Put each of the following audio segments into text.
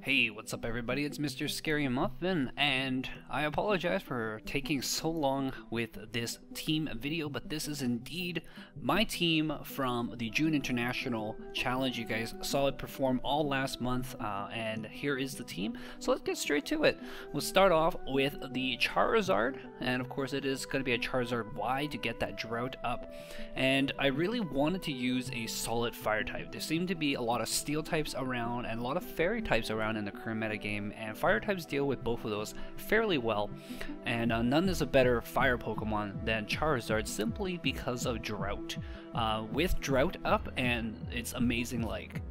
Hey, what's up everybody? It's MrScaryMuffin, and I apologize for taking so long with this team video, but this is indeed my team from the June International Challenge. You guys saw it perform all last month, and here is the team. So let's get straight to it. We'll start off with the Charizard, and of course it is going to be a Charizard Y to get that drought up. And I really wanted to use a solid fire type. There seem to be a lot of steel types around and a lot of fairy types around in the current meta game, and fire types deal with both of those fairly well, and none is a better fire Pokemon than Charizard simply because of drought. With drought up and its amazing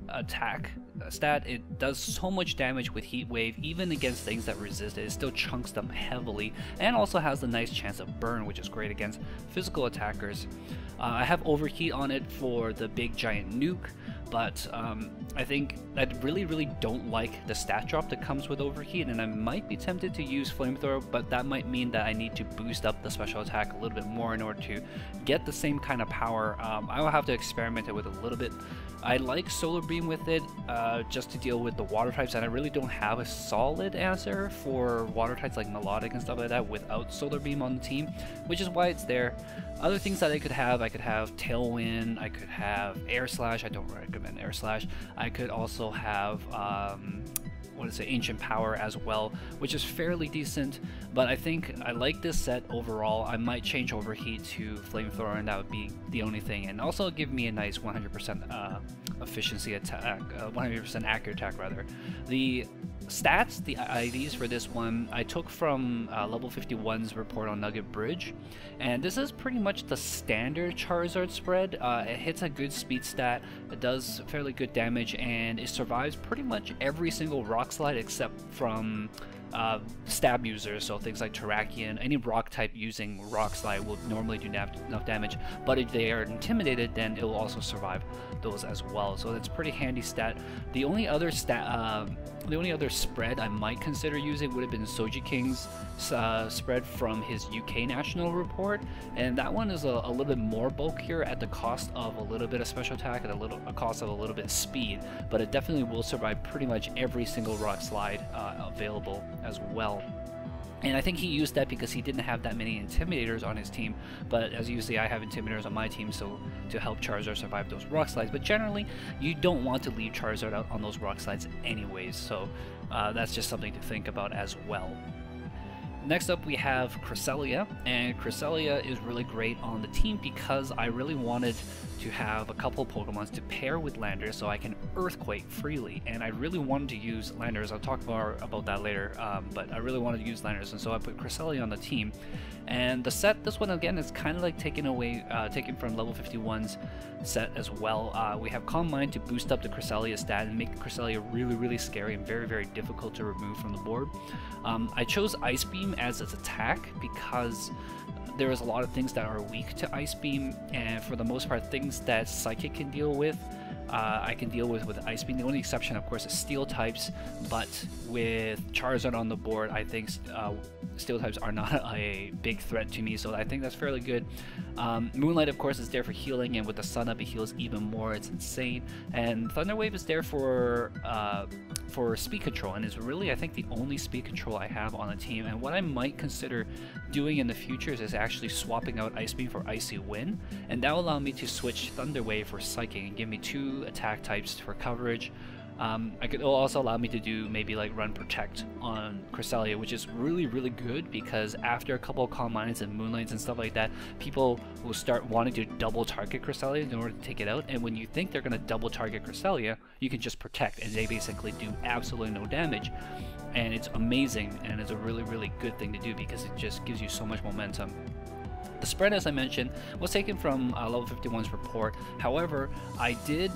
attack stat, it does so much damage with Heat Wave. Even against things that resist it, it still chunks them heavily, and also has a nice chance of burn, which is great against physical attackers. I have Overheat on it for the big giant nuke, but I think I really don't like the stat drop that comes with Overheat, and I might be tempted to use Flamethrower, but that might mean that I need to boost up the special attack a little bit more in order to get the same kind of power. I will have to experiment it with a little bit. I like Solar Beam with it just to deal with the water types, and I really don't have a solid answer for water types like Melodic and stuff like that without Solar Beam on the team, which is why it's there. Other things that I could have Tailwind, I could have Air Slash. I don't recommend Air Slash. I could also have Ancient Power as well, which is fairly decent, but I think I like this set overall. I might change Overheat to Flamethrower, and that would be the only thing, and also give me a nice 100% efficiency attack, 100% accurate attack rather. The stats, the IDs for this one, I took from level 51's report on Nugget Bridge, and this is pretty much the standard Charizard spread. It hits a good speed stat, it does fairly good damage, and it survives pretty much every single rock slide except from stab users, so things like Terrakion. Any rock type using rock slide will normally do enough damage, but if they are intimidated, then it will also survive those as well, so that's pretty handy stat. The only other spread I might consider using would have been Soji King's spread from his UK national report, and that one is a little bit more bulkier at the cost of a little bit of special attack and a cost of a little bit of speed, but it definitely will survive pretty much every single rock slide available as well. And I think he used that because he didn't have that many Intimidators on his team, but as you see, I have Intimidators on my team, so to help Charizard survive those rock slides. But generally, you don't want to leave Charizard out on those rock slides anyways, so that's just something to think about as well. Next up we have Cresselia, and Cresselia is really great on the team because I really wanted to have a couple of Pokemons to pair with Landorus so I can Earthquake freely, and I really wanted to use Landorus. I'll talk more about that later, but I really wanted to use Landorus, and so I put Cresselia on the team. And the set, this one again, is kind of like taken from level 51's set as well. We have Calm Mind to boost up the Cresselia stat and make Cresselia really scary and very difficult to remove from the board. I chose Ice Beam as its attack because there is a lot of things that are weak to Ice Beam, and for the most part things that Psychic can deal with, I can deal with Ice Beam. The only exception, of course, is Steel types, but with Charizard on the board, I think Steel types are not a big threat to me, so I think that's fairly good. Moonlight, of course, is there for healing, and with the Sun Up, it heals even more. It's insane. And Thunder Wave is there for speed control, and is really, I think, the only speed control I have on the team. And what I might consider doing in the future is actually swapping out Ice Beam for Icy Wind, and that will allow me to switch Thunder Wave for Psychic and give me 2 attack types for coverage. It'll also allow me to do maybe like Run Protect on Cresselia, which is really good because after a couple of Calm Minds and Moonlights and stuff like that, people will start wanting to double target Cresselia in order to take it out, and when you think they're going to double target Cresselia, you can just Protect and they basically do absolutely no damage, and it's amazing, and it's a really good thing to do because it just gives you so much momentum. The spread, as I mentioned, was taken from level 51's report. However, I did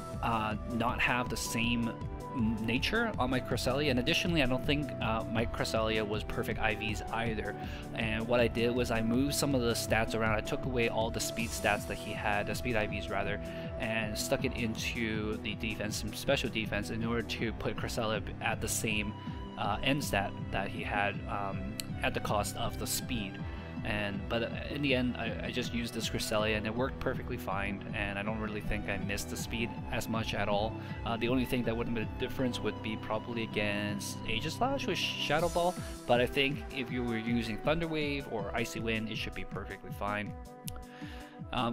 not have the same nature on my Cresselia, and additionally I don't think my Cresselia was perfect IVs either, and what I did was I moved some of the stats around. I took away all the speed stats that he had, the speed IVs rather, and stuck it into the defense, some special defense, in order to put Cresselia at the same end stat that he had at the cost of the speed. But in the end, I just used this Cresselia and it worked perfectly fine, and I don't really think I missed the speed as much at all. The only thing that would have made a difference would be probably against Aegislash with Shadow Ball, but I think if you were using Thunder Wave or Icy Wind, it should be perfectly fine.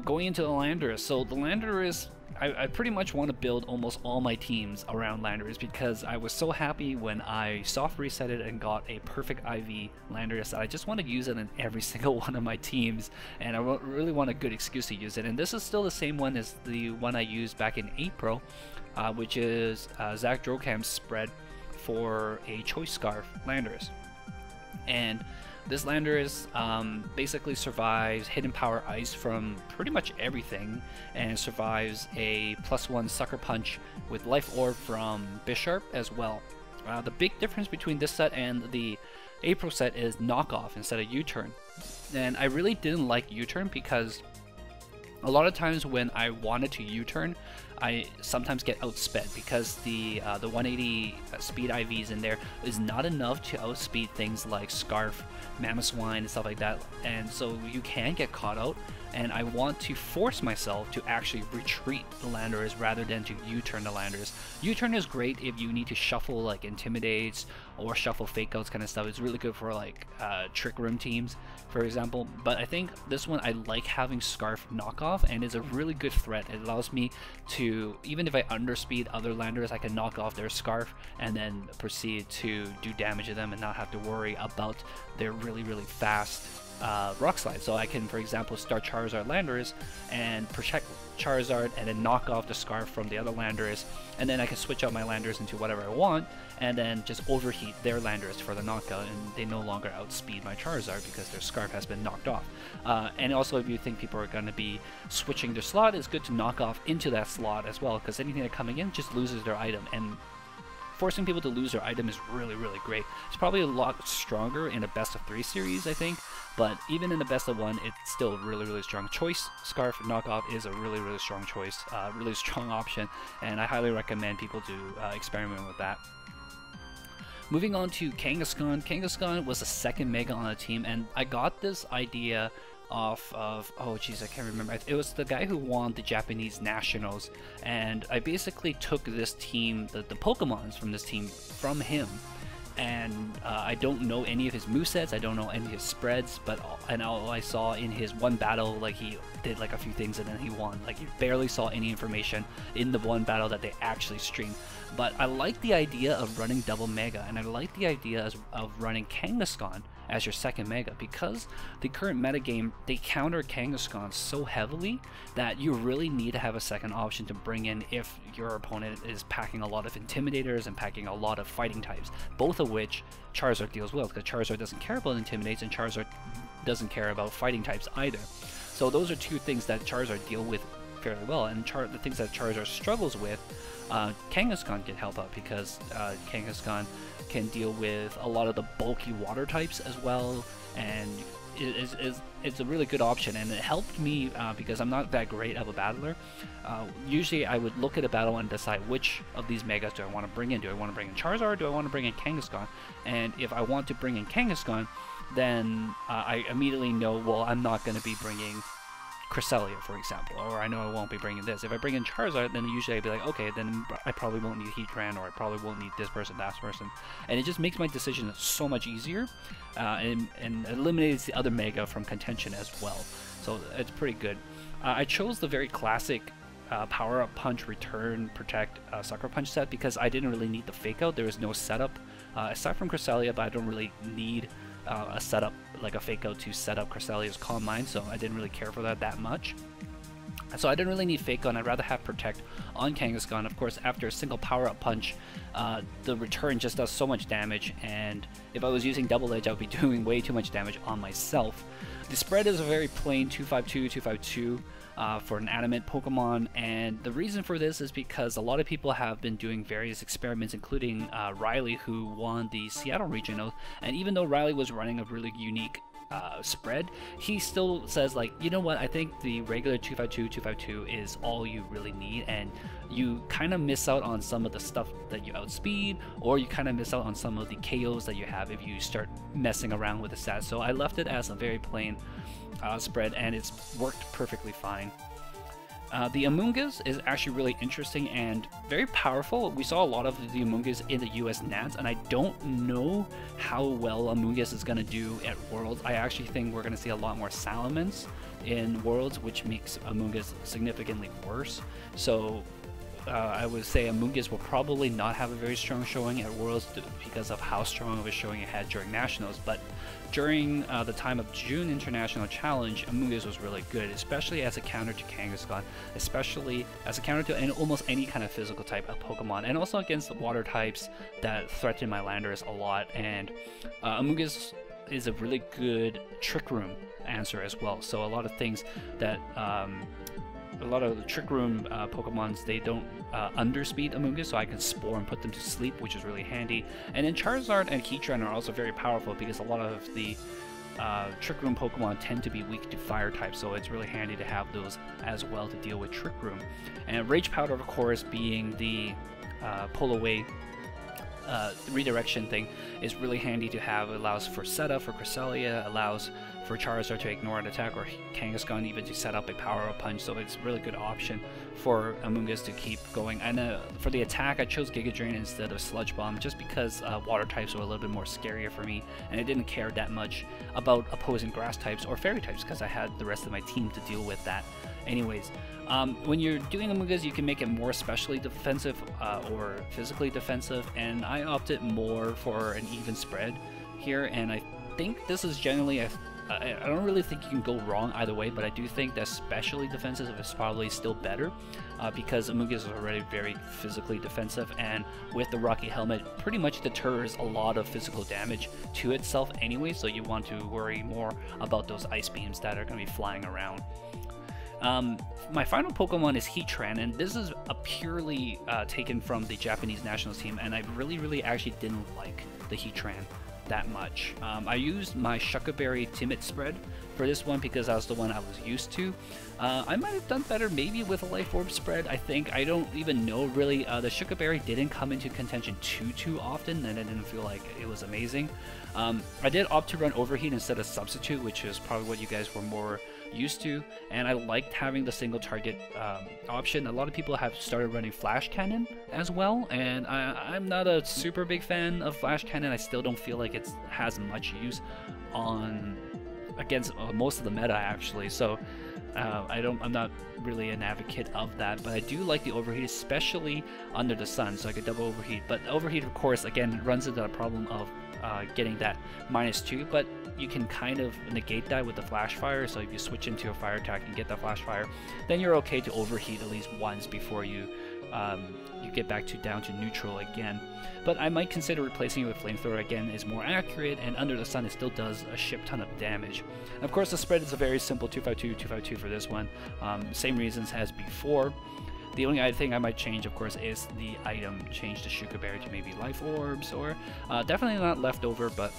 Going into the Landorus, so the Landorus, I pretty much want to build almost all my teams around Landorus because I was so happy when I soft reset it and got a perfect IV Landorus that I just want to use it in every single one of my teams, and I really want a good excuse to use it. And this is still the same one as the one I used back in April, which is Zach Drokam's spread for a Choice Scarf Landorus. And this Landorus basically survives Hidden Power Ice from pretty much everything, and survives a +1 Sucker Punch with Life Orb from Bisharp as well. The big difference between this set and the April set is knockoff instead of U-turn. And I really didn't like U-turn because a lot of times when I wanted to U-turn, I sometimes get outsped because the 180 speed IVs in there is not enough to outspeed things like Scarf, Mamoswine, and stuff like that, and so you can get caught out, and I want to force myself to actually retreat the Landorus rather than to U-turn the Landorus. U-turn is great if you need to shuffle like Intimidates or shuffle Fake Outs kind of stuff. It's really good for like Trick Room teams, for example, but I think this one I like having Scarf knockoff, and it's a really good threat. It allows me to, even if I underspeed other Landorus, I can knock off their Scarf and then proceed to do damage to them and not have to worry about their really fast Rock Slide. So I can, for example, start Charizard Landorus and protect Charizard and then knock off the Scarf from the other Landorus, and then I can switch out my Landorus into whatever I want and then just overheat their Landorus for the knockout, and they no longer outspeed my Charizard because their Scarf has been knocked off. And also, if you think people are going to be switching their slot, it's good to knock off into that slot as well, because anything that's coming in just loses their item, and forcing people to lose their item is really great. It's probably a lot stronger in a best of 3 series, I think, but even in the best of 1, it's still really strong. Choice Scarf knockoff is a really strong choice, really strong option, and I highly recommend people to experiment with that. Moving on to Kangaskhan. Kangaskhan was the second Mega on the team, and I got this idea off of, oh geez, I can't remember. It was the guy who won the Japanese Nationals, and I basically took this team, the Pokemons from this team, from him. And I don't know any of his movesets, I don't know any of his spreads, but all I saw in his one battle, like he did like a few things and then he won. Like you barely saw any information in the one battle that they actually streamed. But I like the idea of running double Mega, and I like the idea of running Kangaskhan as your second Mega, because the current metagame, they counter Kangaskhan so heavily that you really need to have a second option to bring in if your opponent is packing a lot of Intimidators and packing a lot of fighting types, both of which Charizard deals with, because Charizard doesn't care about Intimidates and Charizard doesn't care about fighting types either. So those are two things that Charizard deal with fairly well, and the things that Charizard struggles with, Kangaskhan can help out, because Kangaskhan can deal with a lot of the bulky water types as well, and it's a really good option, and it helped me because I'm not that great of a battler. Usually I would look at a battle and decide which of these Megas do I want to bring in. Do I want to bring in Charizard, or do I want to bring in Kangaskhan? And if I want to bring in Kangaskhan, then I immediately know, well, I'm not going to be bringing Cresselia, for example, or I know I won't be bringing this. If I bring in Charizard, then usually I'd be like, okay, then I probably won't need Heatran, or I probably won't need this person, that person, and it just makes my decision so much easier, and eliminates the other Mega from contention as well. So it's pretty good. I chose the very classic Power Up Punch, Return, Protect, Sucker Punch set because I didn't really need the Fake Out. There was no setup aside from Cresselia, but I don't really need a setup like a Fake Out to set up Cresselia's Calm Mind, so I didn't really care for that much. So I didn't really need Fake Out, and I'd rather have Protect on Kangaskhan. Of course, after a single Power-Up Punch, the Return just does so much damage, and if I was using Double Edge, I would be doing way too much damage on myself. The spread is a very plain 252, 252 for an Adamant Pokemon, and the reason for this is because a lot of people have been doing various experiments, including Riley, who won the Seattle Regional, and even though Riley was running a really unique spread, he still says like, you know what, I think the regular 252 is all you really need, and you kind of miss out on some of the stuff that you outspeed, or you kind of miss out on some of the KOs that you have if you start messing around with the stats. So I left it as a very plain spread, and it's worked perfectly fine. The Moonguss is actually really interesting and very powerful. We saw a lot of the Moonguss in the US Nats, and I don't know how well Moonguss is going to do at Worlds. I actually think we're going to see a lot more Salamence in Worlds, which makes Moonguss significantly worse. So I would say Moonguss will probably not have a very strong showing at Worlds because of how strong of a showing it had during Nationals, but during the time of June International Challenge, Moonguss was really good, especially as a counter to Kangaskhan, especially as a counter to almost any kind of physical type of Pokemon, and also against the water types that threaten my Landorus a lot. And Moonguss is a really good Trick Room answer as well, so a lot of things that a lot of the Trick Room Pokemons, they don't underspeed Moonguss, so I can Spore and put them to sleep, which is really handy. And then Charizard and Heatran are also very powerful because a lot of the Trick Room Pokemon tend to be weak to Fire type, so it's really handy to have those as well to deal with Trick Room. And Rage Powder, of course, being the pull away redirection thing, is really handy to have. It allows for setup for Cresselia, allows for Charizard to ignore an attack, or Kangaskhan even to set up a power-up punch, so it's a really good option for Moonguss to keep going. And for the attack, I chose Giga Drain instead of Sludge Bomb, just because water types were a little bit more scarier for me, and I didn't care that much about opposing grass types or fairy types because I had the rest of my team to deal with that. Anyways, when you're doing Moonguss, you can make it more specially defensive or physically defensive, and I opted more for an even spread here, and I think this is generally I don't really think you can go wrong either way, but I do think that specially defensive is probably still better because Moonguss is already very physically defensive, and with the Rocky Helmet pretty much deters a lot of physical damage to itself anyway, so you want to worry more about those ice beams that are going to be flying around. My final Pokemon is Heatran, and this is a purely taken from the Japanese national team, and I really actually didn't like the Heatran that much. I used my Shuckleberry Timid spread for this one because that was the one I was used to. I might have done better maybe with a Life Orb spread, I think. I don't even know really. The Shuckleberry didn't come into contention too often, and I didn't feel like it was amazing. I did opt to run Overheat instead of Substitute, which is probably what you guys were more used to, and I liked having the single target option. A lot of people have started running Flash Cannon as well, and I'm not a super big fan of Flash Cannon. I still don't feel like it has much use against most of the meta actually, so I'm not really an advocate of that, but I do like the Overheat, especially under the sun, so I could double Overheat. But Overheat, of course, again, runs into the problem of getting that -2, but you can kind of negate that with the Flash Fire, so if you switch into a fire attack and get that Flash Fire, then you're okay to Overheat at least once before you get back down to neutral again. But I might consider replacing it with Flamethrower. Again, is more accurate, and under the sun it still does a shit ton of damage. And of course, the spread is a very simple 252 for this one. Same reasons as before. The only other thing I might change, of course, is the item. Change the Shuckleberry to maybe Life Orbs, or definitely not Leftover, but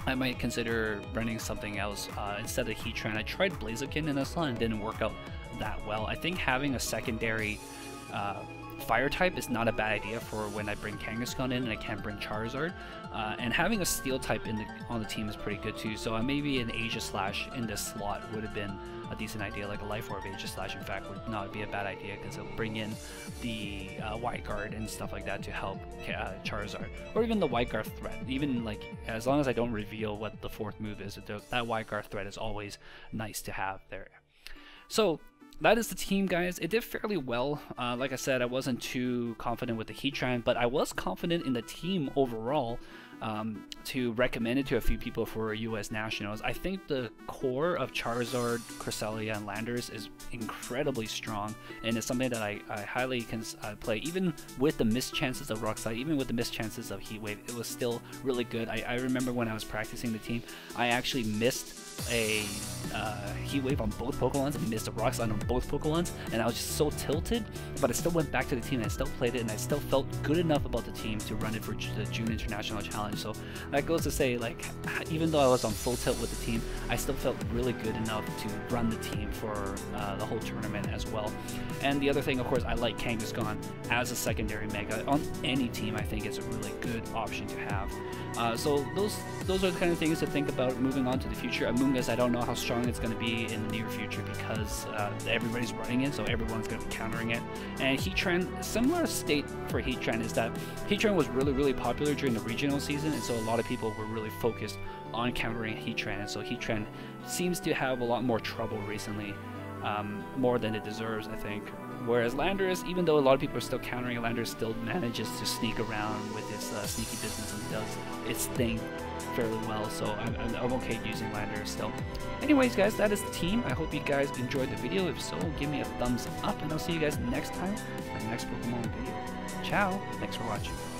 I might consider running something else instead of Heatran. I tried Blaziken in this one and didn't work out that well. I think having a secondary Fire type is not a bad idea for when I bring Kangaskhan in and I can't bring Charizard. And having a Steel type on the team is pretty good too, so maybe an Aegislash in this slot would have been a decent idea, like a Life Orb Aegislash in fact would not be a bad idea because it'll bring in the Wide Guard and stuff like that to help Charizard, or even the Wide Guard threat. Even like, as long as I don't reveal what the fourth move is, that Wide Guard threat is always nice to have there. So that is the team, guys. It did fairly well. Like I said, I wasn't too confident with the Heatran, but I was confident in the team overall to recommend it to a few people for US Nationals. I think the core of Charizard, Cresselia, and Landorus is incredibly strong, and it's something that I highly can play. Even with the missed chances of Rock Slide, even with the missed chances of Heat Wave, it was still really good. I remember when I was practicing the team, I actually missed a Heat Wave on both Pokelons and missed a Rock Slide on both Pokelons, and I was just so tilted, but I still went back to the team and I still played it, and I still felt good enough about the team to run it for the June International Challenge. So that goes to say, like, even though I was on full tilt with the team, I still felt really good enough to run the team for the whole tournament as well. And the other thing, of course, I like Kangaskhan as a secondary Mega. On any team, I think it's a really good option to have. So those are the kind of things to think about moving on to the future. Moonguss, I don't know how strong it's going to be in the near future because everybody's running it, so everyone's going to be countering it. And Heatran, similar state for Heatran is that Heatran was really popular during the regional season, and so a lot of people were really focused on countering Heatran, and so Heatran seems to have a lot more trouble recently, more than it deserves, I think. Whereas Landorus, even though a lot of people are still countering, Landorus still manages to sneak around with its sneaky business and does its thing fairly well, so I'm okay using Landorus still. Anyways guys, that is the team. I hope you guys enjoyed the video. If so, give me a thumbs up, and I'll see you guys next time for the next Pokemon video. Ciao, thanks for watching.